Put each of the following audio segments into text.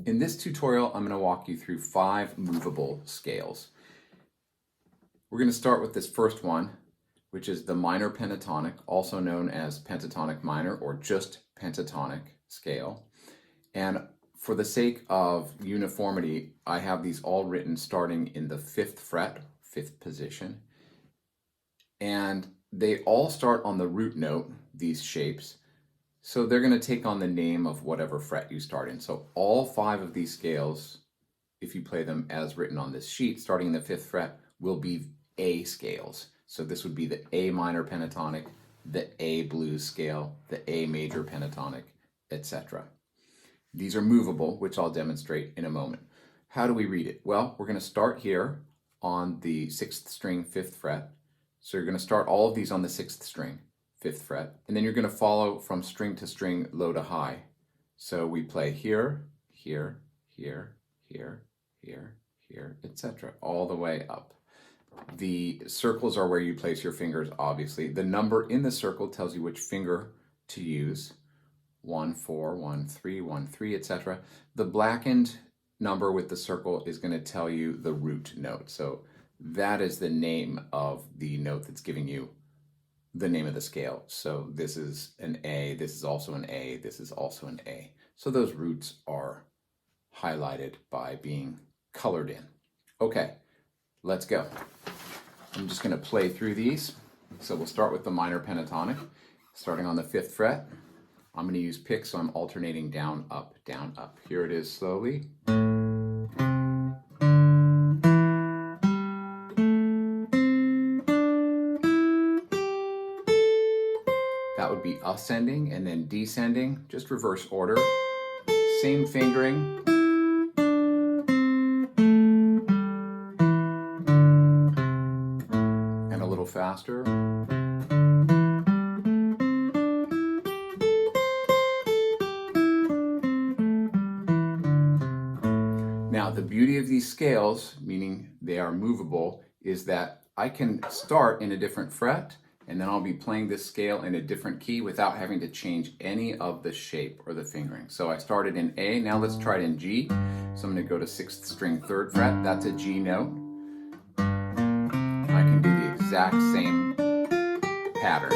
In this tutorial, I'm going to walk you through 5 movable scales. We're going to start with this first one, which is the minor pentatonic, also known as pentatonic minor or just pentatonic scale. And for the sake of uniformity, I have these all written starting in the 5th fret, 5th position. And they all start on the root note, these shapes. So they're going to take on the name of whatever fret you start in. So all 5 of these scales, if you play them as written on this sheet, starting in the 5th fret, will be A scales. So this would be the A minor pentatonic, the A blues scale, the A major pentatonic, etc. These are movable, which I'll demonstrate in a moment. How do we read it? Well, we're going to start here on the 6th string, 5th fret. So you're going to start all of these on the 6th string, 5th fret, and then you're going to follow from string to string, low to high. So we play here, here, here, here, here, here, etc., all the way up. The circles are where you place your fingers, obviously. The number in the circle tells you which finger to use. 1, 4, 1, 3, 1, 3, etc. The blackened number with the circle is going to tell you the root note. So that is the name of the note that's giving you the name of the scale. So this is an A, this is also an A, this is also an A. So those roots are highlighted by being colored in. Okay, let's go. I'm just going to play through these. So we'll start with the minor pentatonic, starting on the 5th fret. I'm going to use pick, so I'm alternating down, up, down, up. Here it is slowly. That would be ascending and then descending, just reverse order. Same fingering. And a little faster. Now, the beauty of these scales, meaning they are movable, is that I can start in a different fret, and then I'll be playing this scale in a different key without having to change any of the shape or the fingering. So I started in A, now let's try it in G. So I'm going to go to 6th string, 3rd fret, that's a G note. I can do the exact same pattern.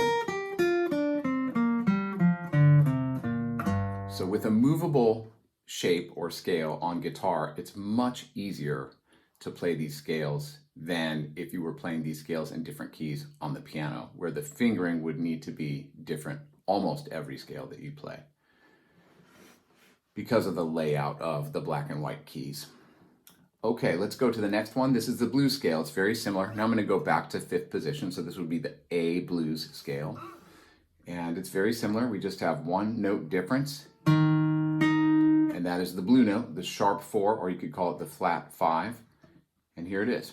So with a movable shape or scale on guitar, it's much easier to play these scales than if you were playing these scales in different keys on the piano, where the fingering would need to be different almost every scale that you play because of the layout of the black and white keys. Okay, let's go to the next one. This is the blues scale. It's very similar. Now I'm going to go back to 5th position, so this would be the A blues scale. And it's very similar. We just have one note difference. And that is the blue note, the sharp 4, or you could call it the flat 5. And here it is.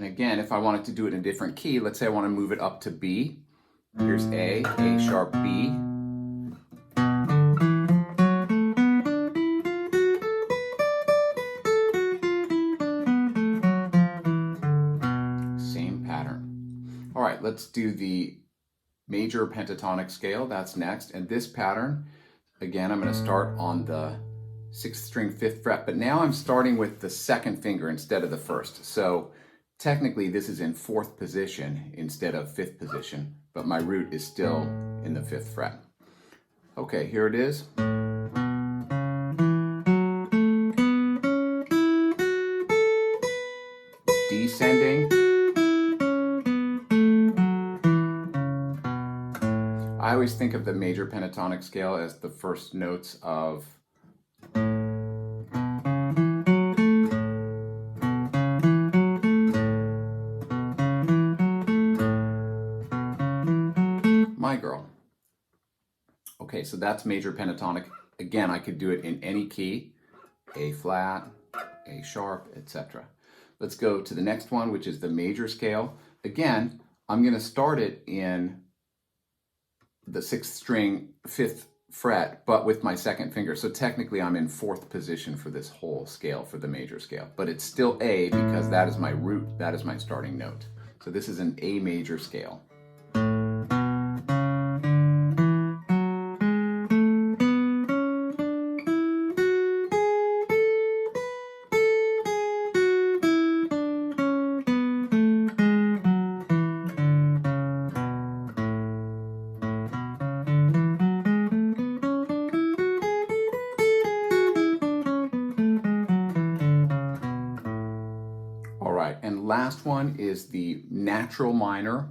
Again, if I wanted to do it in a different key, let's say I want to move it up to B. Here's A sharp, B. Same pattern. All right, let's do the major pentatonic scale. That's next. And this pattern, again, I'm going to start on the 6th string, 5th fret, but now I'm starting with the 2nd finger instead of the 1st. So technically, this is in 4th position instead of 5th position, but my root is still in the 5th fret. Okay, here it is. Descending. I always think of the major pentatonic scale as the first notes of My Girl. Okay, so that's major pentatonic. Again, I could do it in any key, A flat, A sharp, etc. Let's go to the next one, which is the major scale. Again, I'm going to start it in the 6th string, 5th fret, but with my 2nd finger. So technically I'm in 4th position for this whole scale, for the major scale. But it's still A because that is my root, that is my starting note. So this is an A major scale. All right, and last one is the natural minor,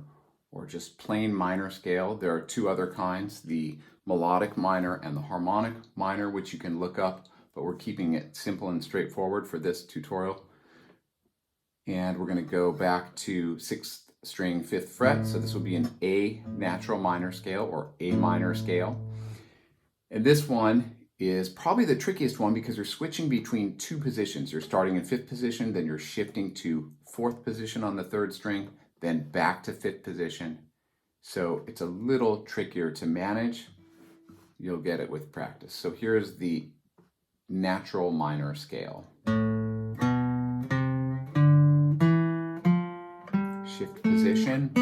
or just plain minor scale. There are 2 other kinds, the melodic minor and the harmonic minor, which you can look up, but we're keeping it simple and straightforward for this tutorial. And we're going to go back to 6th string, 5th fret, so this will be an A natural minor scale, or A minor scale. And this one is probably the trickiest one because you're switching between 2 positions. You're starting in 5th position, then you're shifting to 4th position on the 3rd string, then back to 5th position. So it's a little trickier to manage. You'll get it with practice. So here's the natural minor scale. Shift position,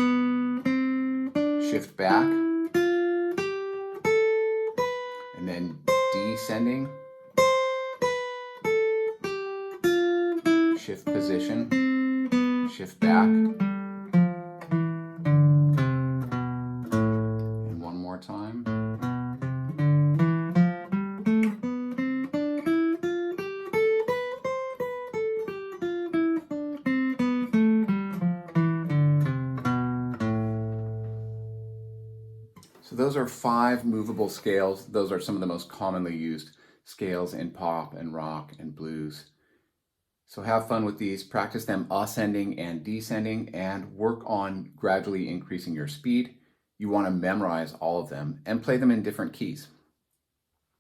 shift back, and then descending, shift position, shift back, and one more time. So those are 5 movable scales. Those are some of the most commonly used scales in pop and rock and blues. So have fun with these, practice them ascending and descending, and work on gradually increasing your speed. You want to memorize all of them and play them in different keys.